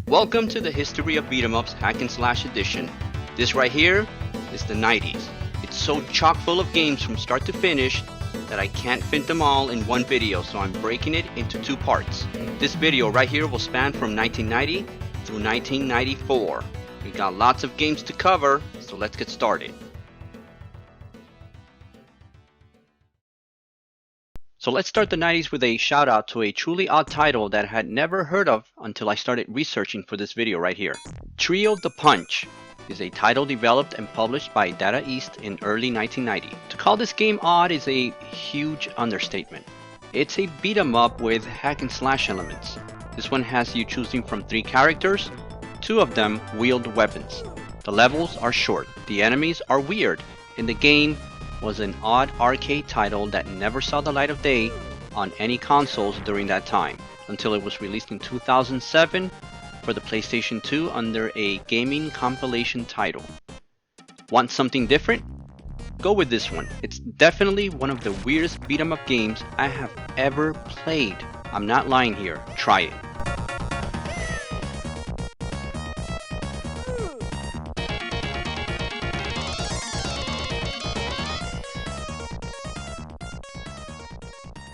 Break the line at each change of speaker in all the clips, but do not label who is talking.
Welcome to the History of Beat 'em Ups Hack and Slash edition. This right here is the 90s. It's so chock full of games from start to finish that I can't fit them all in one video, so I'm breaking it into two parts. This video right here will span from 1990 through 1994. We got lots of games to cover, so let's get started. So let's start the 90s with a shout out to a truly odd title that I had never heard of until I started researching for this video right here. Trio the Punch is a title developed and published by Data East in early 1990. To call this game odd is a huge understatement. It's a beat 'em up with hack and slash elements. This one has you choosing from 3 characters, 2 of them wield weapons. The levels are short, the enemies are weird, and the game was an odd arcade title that never saw the light of day on any consoles during that time, until it was released in 2007 for the PlayStation 2 under a gaming compilation title. Want something different? Go with this one. It's definitely one of the weirdest beat 'em up games I have ever played. I'm not lying here, try it.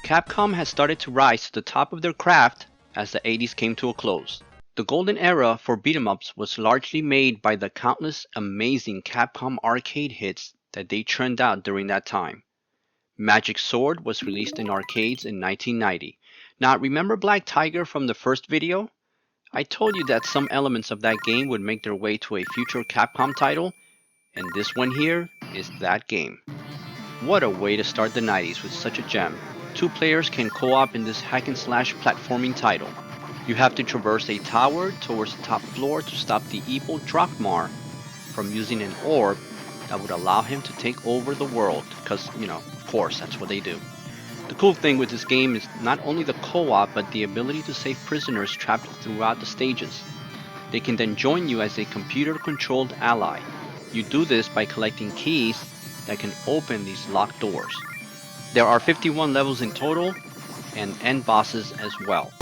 Capcom has started to rise to the top of their craft as the 80s came to a close. The golden era for beat 'em ups was largely made by the countless amazing Capcom arcade hits that they churned out during that time. Magic Sword was released in arcades in 1990. Now remember Black Tiger from the first video? I told you that some elements of that game would make their way to a future Capcom title, and this one here is that game. What a way to start the 90s with such a gem. 2 players can co-op in this hack and slash platforming title. You have to traverse a tower towards the top floor to stop the evil Drakmar from using an orb that would allow him to take over the world, because, of course, that's what they do. The cool thing with this game is not only the co-op, but the ability to save prisoners trapped throughout the stages. They can then join you as a computer-controlled ally. You do this by collecting keys that can open these locked doors. There are 51 levels in total, and end bosses as well.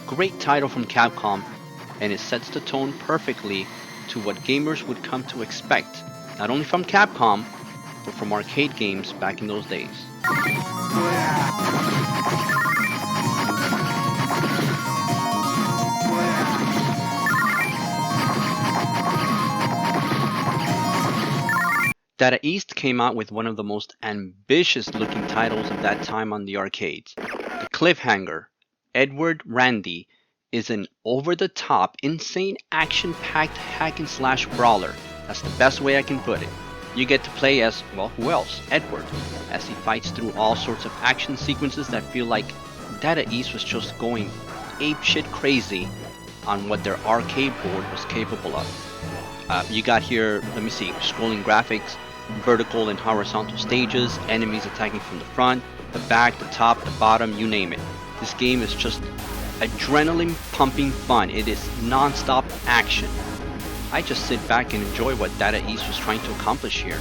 Great title from Capcom, and it sets the tone perfectly to what gamers would come to expect, not only from Capcom, but from arcade games back in those days. Data East came out with one of the most ambitious looking titles of that time on the arcades. The Cliffhanger, Edward Randy, is an over-the-top, insane action-packed hack and slash brawler. That's the best way I can put it. You get to play as, well, who else? Edward, as he fights through all sorts of action sequences that feel like Data East was just going apeshit crazy on what their arcade board was capable of. You got here, let me see, scrolling graphics, vertical and horizontal stages, enemies attacking from the front, the back, the top, the bottom, you name it. This game is just adrenaline pumping fun. It is non-stop action. I just sit back and enjoy what Data East was trying to accomplish here.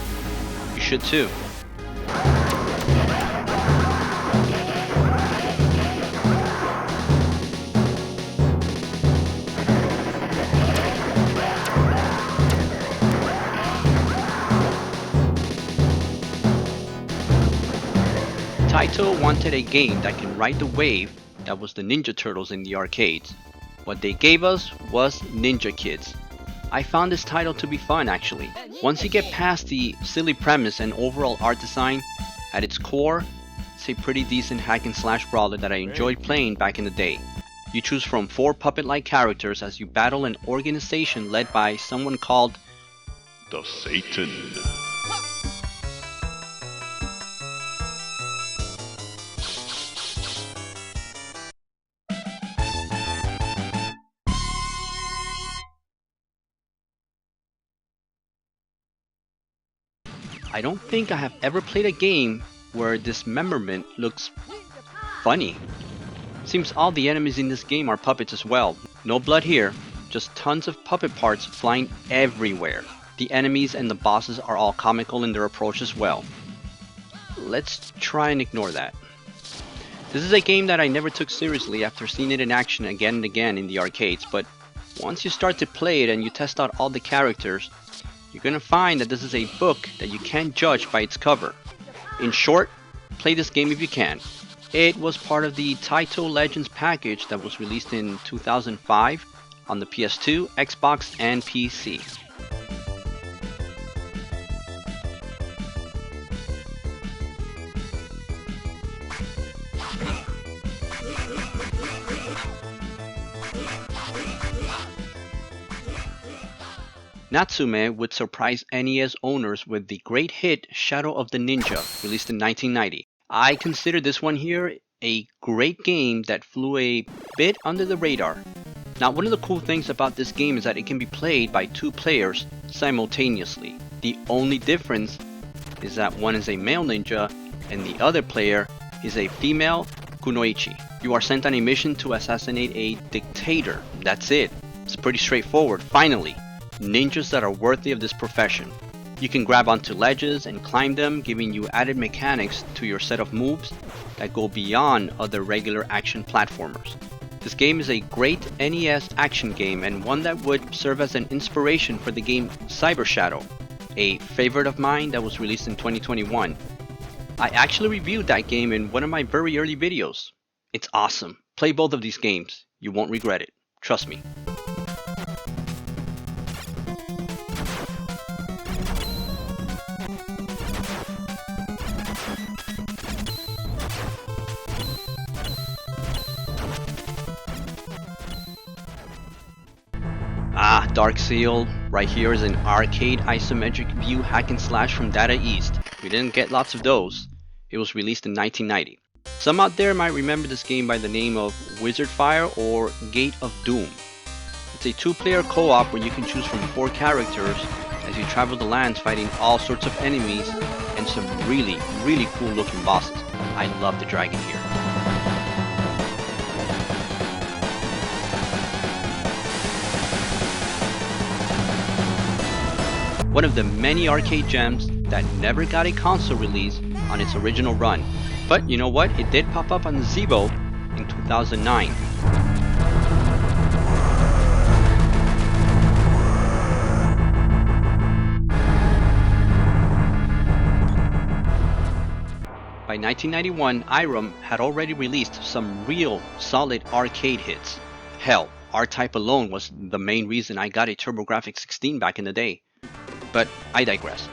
You should too. Taito wanted a game that can ride the wave that was the Ninja Turtles in the arcades. What they gave us was Ninja Kids. I found this title to be fun actually. Once you get past the silly premise and overall art design, at its core, it's a pretty decent hack and slash brawler that I enjoyed playing back in the day. You choose from 4 puppet-like characters as you battle an organization led by someone called the Satan. I don't think I have ever played a game where dismemberment looks funny. Seems all the enemies in this game are puppets as well. No blood here, just tons of puppet parts flying everywhere. The enemies and the bosses are all comical in their approach as well. Let's try and ignore that. This is a game that I never took seriously after seeing it in action again and again in the arcades, but once you start to play it and you test out all the characters, you're gonna find that this is a book that you can't judge by its cover. In short, play this game if you can. It was part of the Taito Legends package that was released in 2005 on the PS2, Xbox, and PC. Natsume would surprise NES owners with the great hit Shadow of the Ninja, released in 1990. I consider this one here a great game that flew a bit under the radar. Now, one of the cool things about this game is that it can be played by 2 players simultaneously. The only difference is that one is a male ninja and the other player is a female kunoichi. You are sent on a mission to assassinate a dictator. That's it. It's pretty straightforward. Finally, ninjas that are worthy of this profession. You can grab onto ledges and climb them, giving you added mechanics to your set of moves that go beyond other regular action platformers. This game is a great NES action game and one that would serve as an inspiration for the game Cyber Shadow, a favorite of mine that was released in 2021. I actually reviewed that game in one of my very early videos. It's awesome. Play both of these games. You won't regret it. Trust me. Dark Seal, right here is an arcade isometric view hack and slash from Data East. We didn't get lots of those. It was released in 1990. Some out there might remember this game by the name of Wizard Fire or Gate of Doom. It's a 2-player co-op where you can choose from 4 characters as you travel the lands fighting all sorts of enemies and some really cool looking bosses. I love the dragon here. One of the many arcade gems that never got a console release on its original run. But you know what? It did pop up on the Zeebo in 2009. By 1991, Irem had already released some real solid arcade hits. Hell, R-Type alone was the main reason I got a TurboGrafx 16 back in the day. But I digress.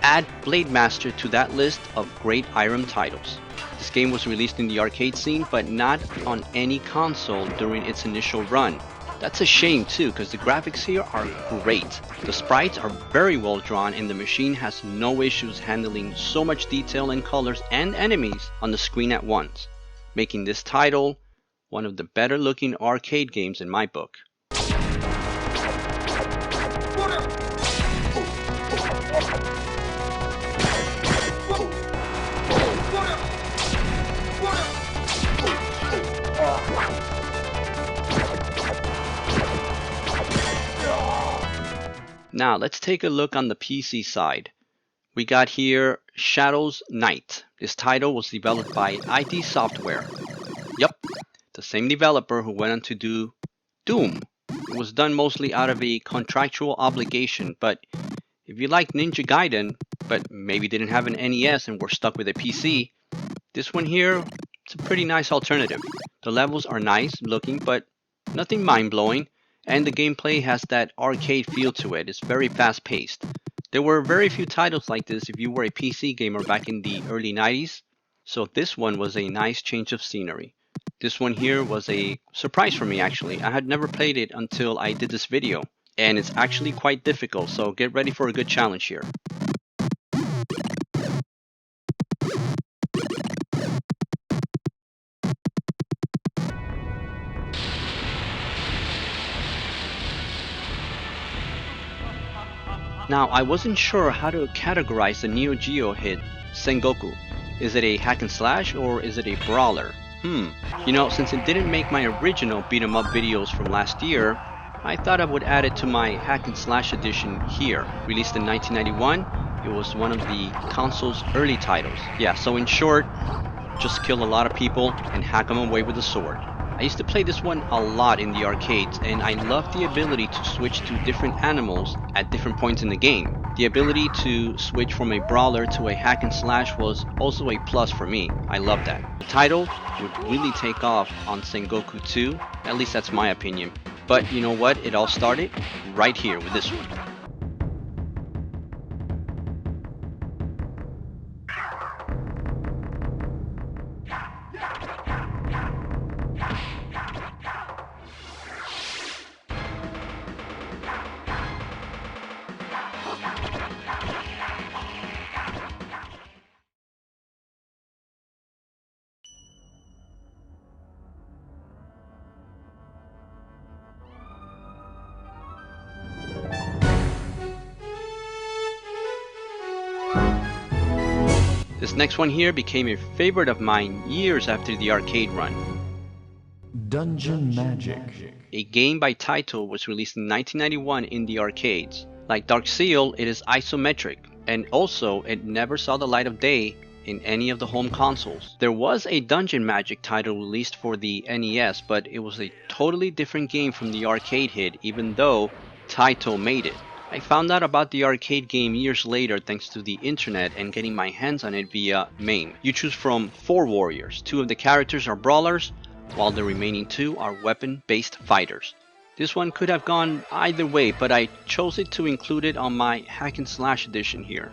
Add Blade Master to that list of great Irem titles. This game was released in the arcade scene, but not on any console during its initial run. That's a shame too, because the graphics here are great. The sprites are very well drawn and the machine has no issues handling so much detail and colors and enemies on the screen at once, making this title one of the better looking arcade games in my book. Now let's take a look on the PC side. We got here Shadow's Night. This title was developed by ID Software. Yup, the same developer who went on to do Doom. It was done mostly out of a contractual obligation, but if you like Ninja Gaiden, but maybe didn't have an NES and were stuck with a PC, this one here, it's a pretty nice alternative. The levels are nice looking, but nothing mind-blowing. And the gameplay has that arcade feel to it. It's very fast-paced. There were very few titles like this if you were a PC gamer back in the early 90s, so this one was a nice change of scenery. This one here was a surprise for me actually. I had never played it until I did this video, and it's actually quite difficult, so get ready for a good challenge here. Now, I wasn't sure how to categorize the Neo Geo hit Sengoku. Is it a hack and slash or is it a brawler? You know, since it didn't make my original beat 'em up videos from last year, I thought I would add it to my hack and slash edition here. Released in 1991, it was one of the console's early titles. Yeah, so in short, just kill a lot of people and hack them away with a sword. I used to play this one a lot in the arcades, and I loved the ability to switch to different animals at different points in the game. The ability to switch from a brawler to a hack and slash was also a plus for me. I love that. The title would really take off on Sengoku 2, at least that's my opinion. But you know what? It all started right here with this one. This next one here became a favorite of mine years after the arcade run.
Dungeon Magic.
A game by Taito was released in 1991 in the arcades. Like Dark Seal, it is isometric, and also it never saw the light of day in any of the home consoles. There was a Dungeon Magic title released for the NES, but it was a totally different game from the arcade hit, even though Taito made it. I found out about the arcade game years later thanks to the internet and getting my hands on it via MAME. You choose from 4 warriors. 2 of the characters are brawlers, while the remaining 2 are weapon-based fighters. This one could have gone either way, but I chose it to include it on my hack and slash edition here.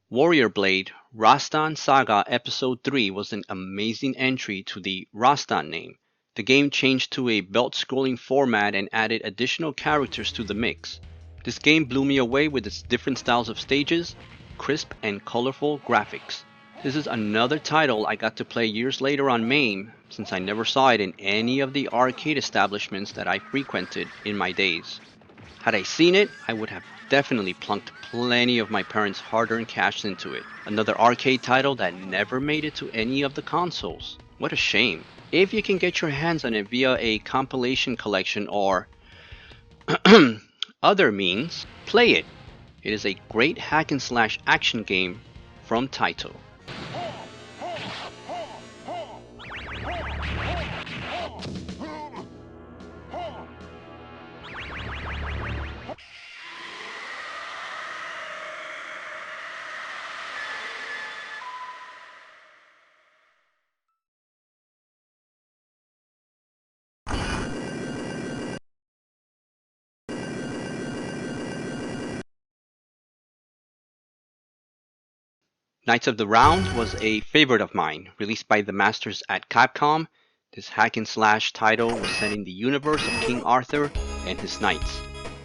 Warrior Blade Rastan Saga Episode 3 was an amazing entry to the Rastan name. The game changed to a belt-scrolling format and added additional characters to the mix. This game blew me away with its different styles of stages, crisp and colorful graphics. This is another title I got to play years later on MAME, since I never saw it in any of the arcade establishments that I frequented in my days. Had I seen it, I would have definitely plunked plenty of my parents' hard-earned cash into it. Another arcade title that never made it to any of the consoles. What a shame. If you can get your hands on it via a compilation collection or other means, play it. It is a great hack and slash action game from Taito. Knights of the Round was a favorite of mine, released by the masters at Capcom. This hack and slash title was set in the universe of King Arthur and his knights.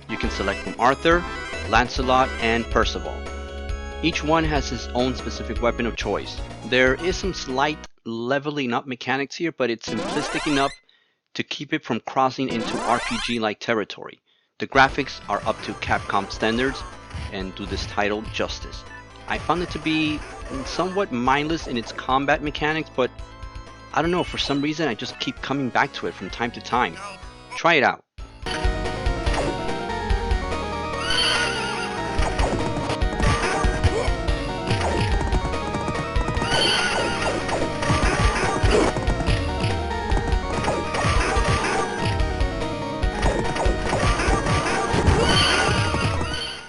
You can select from Arthur, Lancelot, and Percival. Each one has his own specific weapon of choice. There is some slight leveling up mechanics here, but it's simplistic enough to keep it from crossing into RPG-like territory. The graphics are up to Capcom standards and do this title justice. I found it to be somewhat mindless in its combat mechanics, but I don't know, for some reason I just keep coming back to it from time to time. Try it out.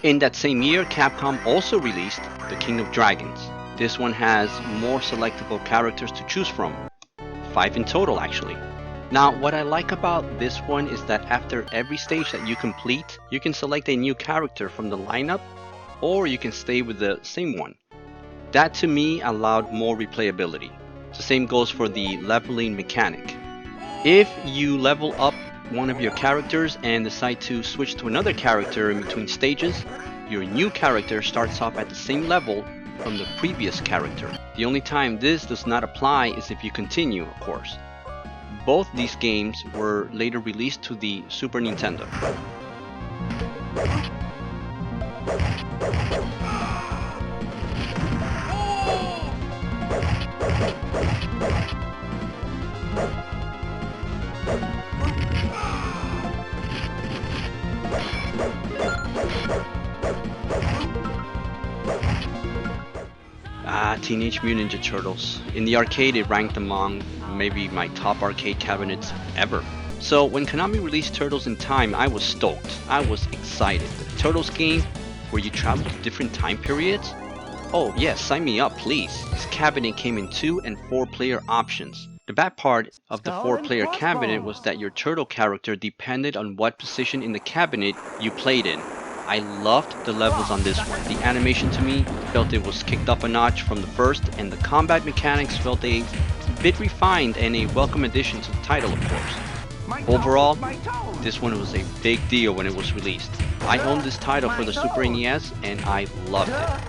In that same year, Capcom also released The King of Dragons. This one has more selectable characters to choose from. 5 in total, actually. Now, what I like about this one is that after every stage that you complete, you can select a new character from the lineup, or you can stay with the same one. That to me allowed more replayability. The same goes for the leveling mechanic. If you level up one of your characters and decide to switch to another character in between stages, your new character starts off at the same level from the previous character. The only time this does not apply is if you continue, of course. Both these games were later released to the Super Nintendo. Teenage Mutant Ninja Turtles. In the arcade, it ranked among maybe my top arcade cabinets ever. So when Konami released Turtles in Time, I was stoked. I was excited. A Turtles game where you travel to different time periods? Oh yes, sign me up please. This cabinet came in 2 and 4 player options. The bad part of the 4-player cabinet was that your turtle character depended on what position in the cabinet you played in. I loved the levels on this one. The animation to me felt it was kicked up a notch from the first, and the combat mechanics felt a bit refined and a welcome addition to the title, of course. Overall, this one was a big deal when it was released. I owned this title for the Super NES and I loved
it.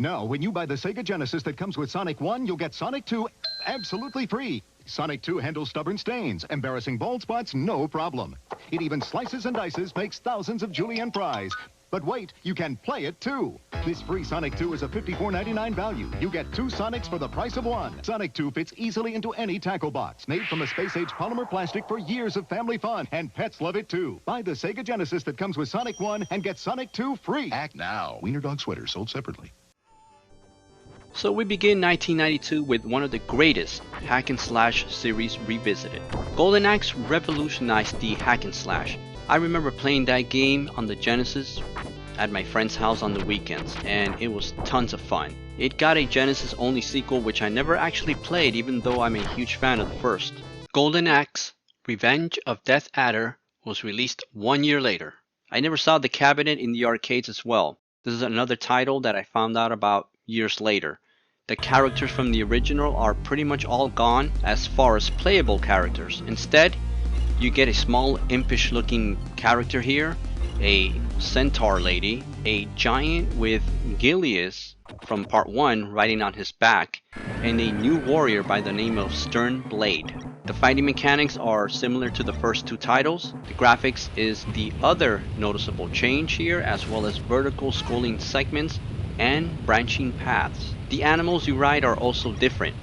Now, when you buy the Sega Genesis that comes with Sonic 1, you'll get Sonic 2 absolutely free. Sonic 2 handles stubborn stains, embarrassing bald spots, no problem. It even slices and dices, makes thousands of julienne fries. But wait, you can play it too. This free Sonic 2 is a $54.99 value. You get 2 Sonics for the price of 1. Sonic 2 fits easily into any tackle box. Made from a space-age polymer plastic for years of family fun. And pets love it too. Buy the Sega Genesis that comes with Sonic 1 and get Sonic 2 free. Act now. Wiener Dog Sweater sold separately.
So we begin 1992 with one of the greatest hack and slash series revisited. Golden Axe revolutionized the hack and slash. I remember playing that game on the Genesis at my friend's house on the weekends, and it was tons of fun. It got a Genesis only sequel which I never actually played, even though I'm a huge fan of the first. Golden Axe Revenge of Death Adder was released 1 year later. I never saw the cabinet in the arcades as well. This is another title that I found out about years later. The characters from the original are pretty much all gone as far as playable characters. Instead, you get a small impish looking character here, a centaur lady, a giant with Gilius from part 1 riding on his back, and a new warrior by the name of Stern Blade. The fighting mechanics are similar to the first 2 titles. The graphics is the other noticeable change here, as well as vertical scrolling segments and branching paths. The animals you ride are also different.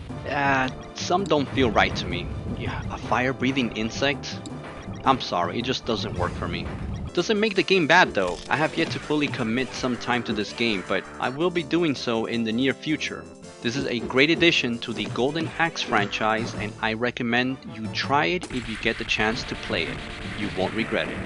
Some don't feel right to me. Yeah, a fire-breathing insect? I'm sorry, it just doesn't work for me. Doesn't make the game bad though. I have yet to fully commit some time to this game, but I will be doing so in the near future. This is a great addition to the Golden Axe franchise, and I recommend you try it if you get the chance to play it. You won't regret it.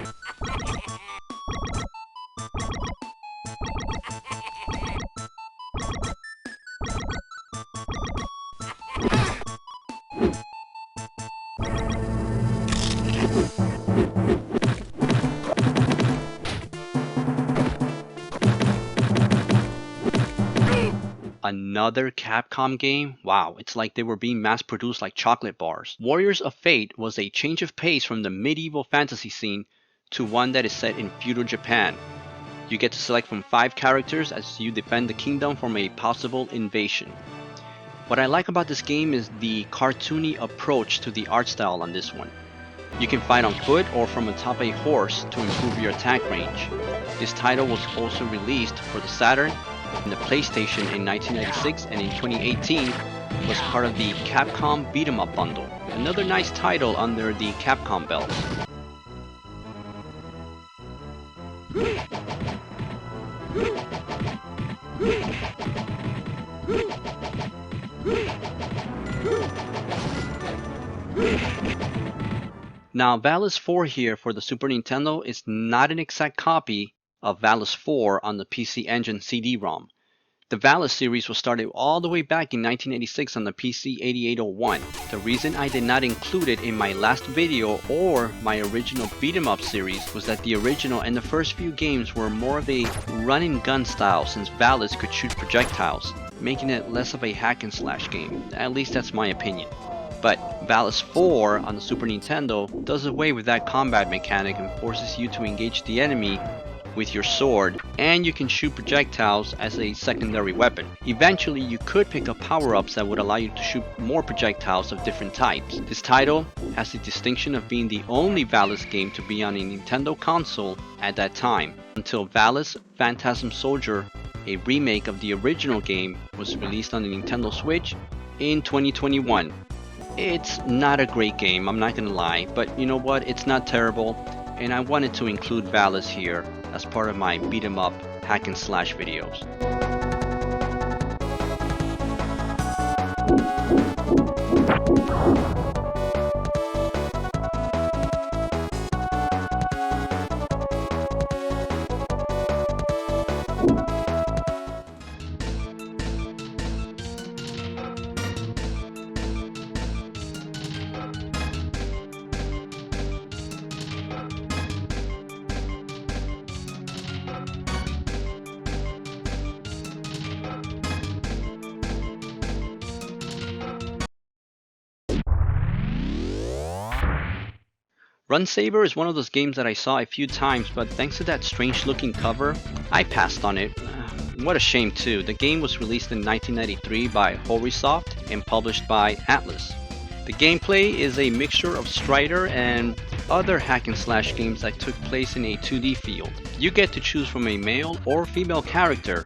Another Capcom game? Wow, it's like they were being mass produced like chocolate bars. Warriors of Fate was a change of pace from the medieval fantasy scene to one that is set in feudal Japan. You get to select from 5 characters as you defend the kingdom from a possible invasion. What I like about this game is the cartoony approach to the art style on this one. You can fight on foot or from atop a horse to improve your attack range. This title was also released for the Saturn and the PlayStation in 1996, and in 2018 was part of the Capcom Beat 'em Up bundle. Another nice title under the Capcom belt. Now Valis 4 here for the Super Nintendo is not an exact copy of Valis 4 on the PC Engine CD-ROM. The Valis series was started all the way back in 1986 on the PC 8801. The reason I did not include it in my last video or my original beat 'em up series was that the original and the first few games were more of a run and gun style, since Valis could shoot projectiles. making it less of a hack and slash game. At least that's my opinion. But Valis 4 on the Super Nintendo does away with that combat mechanic and forces you to engage the enemy with your sword, and you can shoot projectiles as a secondary weapon. Eventually, you could pick up power-ups that would allow you to shoot more projectiles of different types. This title has the distinction of being the only Valis game to be on a Nintendo console at that time, until Valis Phantasm Soldier, a remake of the original game, was released on the Nintendo Switch in 2021. It's not a great game, I'm not gonna lie, but you know what, it's not terrible, and I wanted to include Valis here as part of my beat 'em up hack and slash videos. Run Saber is one of those games that I saw a few times, but thanks to that strange looking cover, I passed on it. What a shame too. The game was released in 1993 by Horisoft and published by Atlus. The gameplay is a mixture of Strider and other hack and slash games that took place in a 2D field. You get to choose from a male or female character,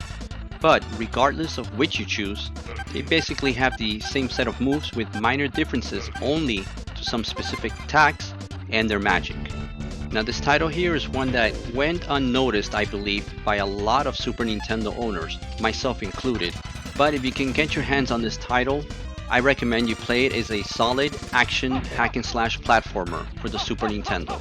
but regardless of which you choose, they basically have the same set of moves with minor differences only to some specific attacks and their magic. Now this title here is one that went unnoticed, I believe, by a lot of Super Nintendo owners, myself included. But if you can get your hands on this title, I recommend you play it as a solid action hack and slash platformer for the Super Nintendo.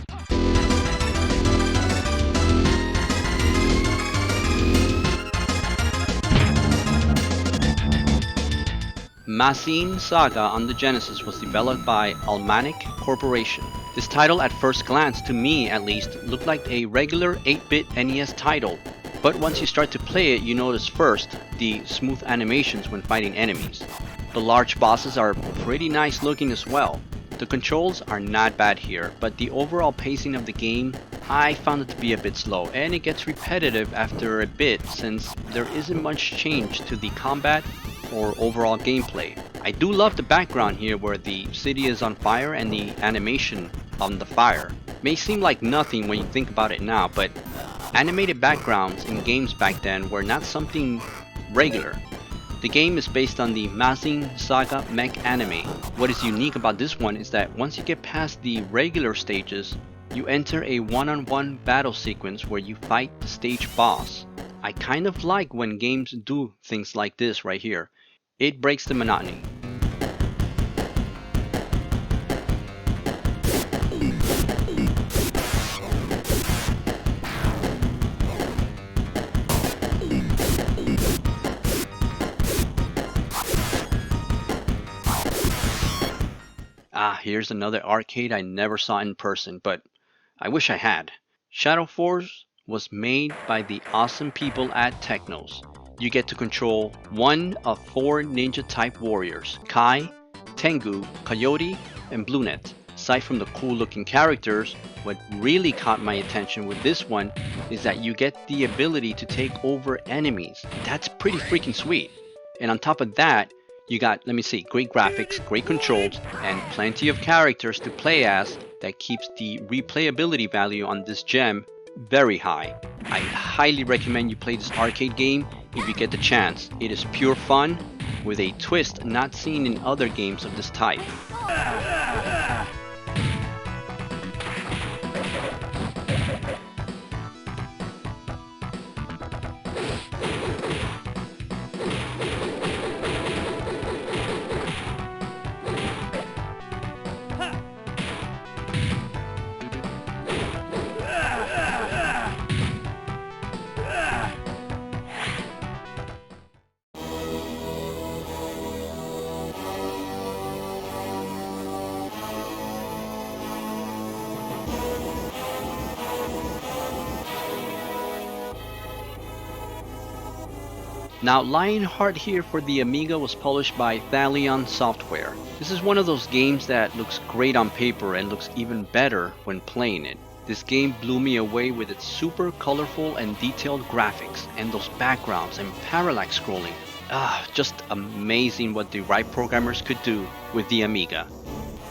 Mazin Saga on the Genesis was developed by Almanac Corporation. This title at first glance, to me at least, looked like a regular 8-bit NES title, but once you start to play it, you notice first the smooth animations when fighting enemies. The large bosses are pretty nice looking as well. The controls are not bad here, but the overall pacing of the game, I found it to be a bit slow, and it gets repetitive after a bit since there isn't much change to the combat or overall gameplay. I do love the background here where the city is on fire and the animation on the fire. May seem like nothing when you think about it now, but animated backgrounds in games back then were not something regular. The game is based on the Mazin Saga mech anime. What is unique about this one is that once you get past the regular stages, you enter a one-on-one battle sequence where you fight the stage boss. I kind of like when games do things like this right here. It breaks the monotony. Here's another arcade I never saw in person, but I wish I had. Shadow Force was made by the awesome people at Technos. You get to control one of 4 ninja-type warriors, Kai, Tengu, Coyote, and Bluenet. Aside from the cool-looking characters, what really caught my attention with this one is that you get the ability to take over enemies. That's pretty freaking sweet. And on top of that, you got, great graphics, great controls, and plenty of characters to play as that keeps the replayability value on this gem very high. I highly recommend you play this arcade game if you get the chance. It is pure fun with a twist not seen in other games of this type. Now, Lionheart here for the Amiga was published by Thalion Software. This is one of those games that looks great on paper and looks even better when playing it. This game blew me away with its super colorful and detailed graphics and those backgrounds and parallax scrolling. Just amazing what the right programmers could do with the Amiga.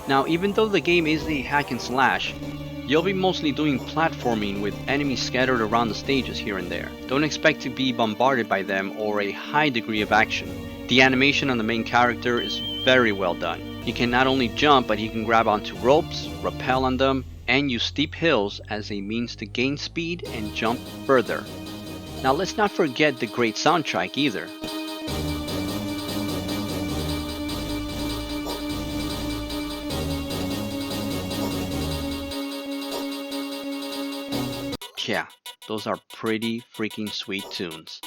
Now, even though the game is a hack and slash, you'll be mostly doing platforming with enemies scattered around the stages here and there. Don't expect to be bombarded by them or a high degree of action. The animation on the main character is very well done. He can not only jump, but he can grab onto ropes, rappel on them, and use steep hills as a means to gain speed and jump further. Now let's not forget the great soundtrack either. Yeah, those are pretty freaking sweet tunes.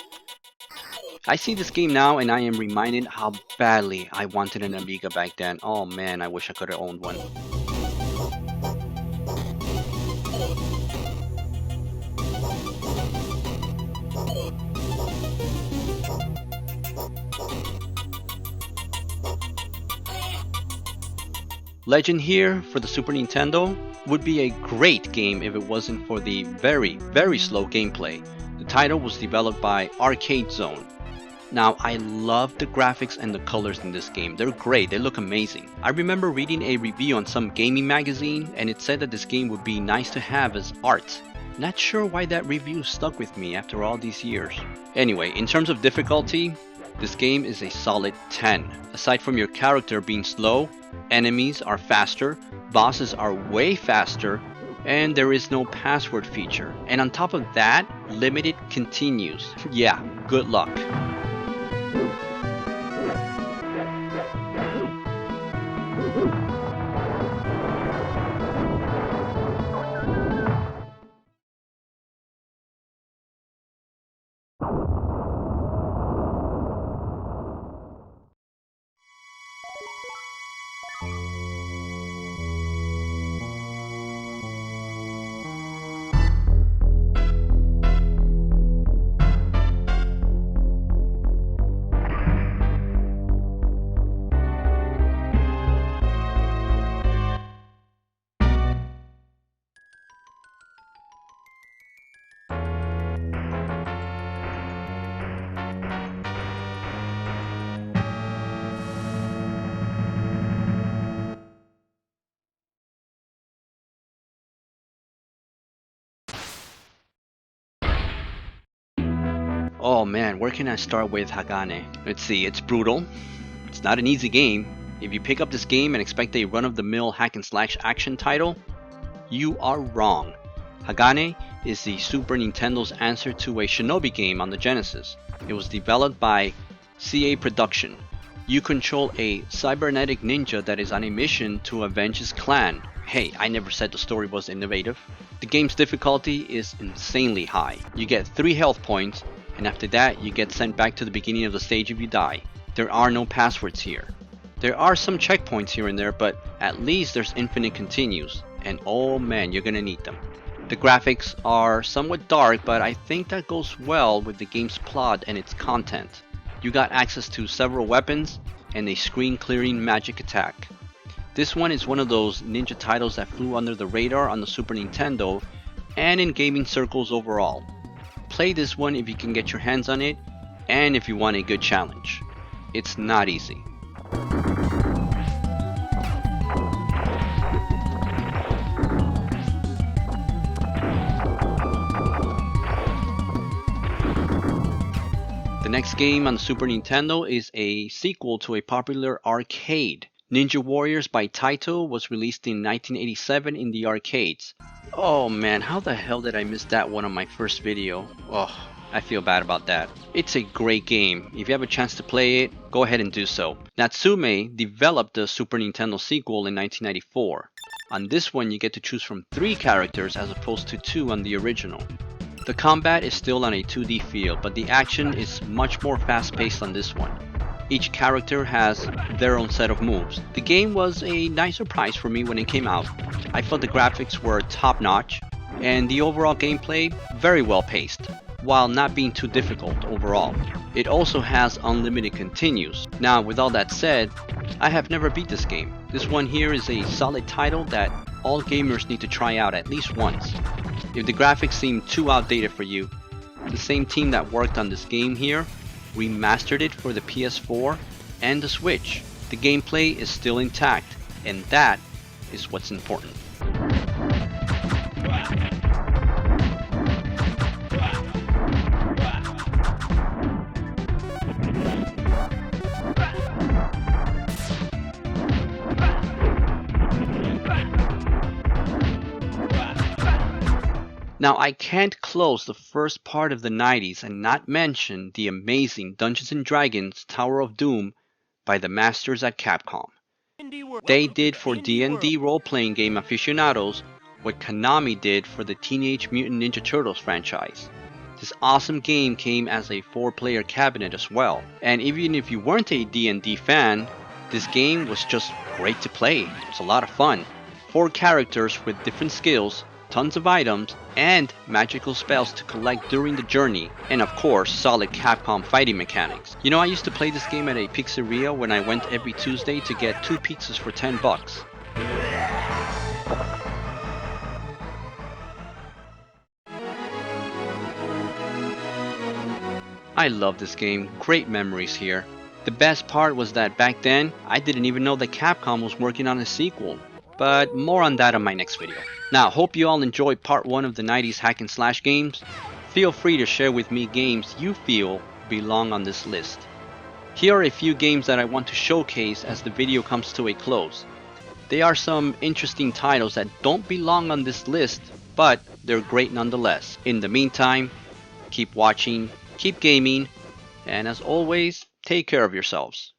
I see this game now and I am reminded how badly I wanted an Amiga back then. Oh man, I wish I could have owned one. Legend here for the Super Nintendo would be a great game if it wasn't for the very, very slow gameplay. The title was developed by Arcade Zone. Now, I love the graphics and the colors in this game. They're great, they look amazing. I remember reading a review on some gaming magazine and it said that this game would be nice to have as art. Not sure why that review stuck with me after all these years. Anyway, in terms of difficulty, this game is a solid 10. Aside from your character being slow, enemies are faster, bosses are way faster, and there is no password feature. And on top of that, limited continues. Yeah, good luck. Oh man, where can I start with Hagane? Let's see, it's brutal. It's not an easy game. If you pick up this game and expect a run-of-the-mill hack and slash action title, you are wrong. Hagane is the Super Nintendo's answer to a Shinobi game on the Genesis. It was developed by CA Production. You control a cybernetic ninja that is on a mission to avenge his clan. Hey, I never said the story was innovative. The game's difficulty is insanely high. You get 3 health points, and after that you get sent back to the beginning of the stage if you die. There are no passwords here. There are some checkpoints here and there, but at least there's infinite continues, and oh man, you're gonna need them. The graphics are somewhat dark, but I think that goes well with the game's plot and its content. You got access to several weapons and a screen clearing magic attack. This one is one of those ninja titles that flew under the radar on the Super Nintendo and in gaming circles overall. Play this one if you can get your hands on it and if you want a good challenge. It's not easy. The next game on the Super Nintendo is a sequel to a popular arcade. Ninja Warriors by Taito was released in 1987 in the arcades. Oh man, how the hell did I miss that one on my first video? Oh, I feel bad about that. It's a great game. If you have a chance to play it, go ahead and do so. Natsume developed the Super Nintendo sequel in 1994. On this one, you get to choose from 3 characters as opposed to 2 on the original. The combat is still on a 2D feel, but the action is much more fast-paced on this one. Each character has their own set of moves. The game was a nice surprise for me when it came out. I felt the graphics were top-notch, and the overall gameplay very well paced. while not being too difficult overall. It also has unlimited continues. Now with all that said, I have never beat this game. This one here is a solid title that all gamers need to try out at least once. If the graphics seem too outdated for you, the same team that worked on this game here remastered it for the PS4 and the Switch. The gameplay is still intact, and that is what's important. Now I can't close the first part of the 90s and not mention the amazing Dungeons & Dragons Tower of Doom by the masters at Capcom. They did for D&D role-playing game aficionados what Konami did for the Teenage Mutant Ninja Turtles franchise. This awesome game came as a 4-player cabinet as well, and even if you weren't a D&D fan, this game was just great to play. It's a lot of fun. 4 characters with different skills, tons of items, and magical spells to collect during the journey, and of course, solid Capcom fighting mechanics. You know, I used to play this game at a pizzeria when I went every Tuesday to get 2 pizzas for 10 bucks. I love this game, great memories here. The best part was that back then, I didn't even know that Capcom was working on a sequel. But more on that on my next video. Now, hope you all enjoyed part 1 of the 90s hack and slash games. Feel free to share with me games you feel belong on this list. Here are a few games that I want to showcase as the video comes to a close. They are some interesting titles that don't belong on this list, but they're great nonetheless. In the meantime, keep watching, keep gaming, and as always, take care of yourselves.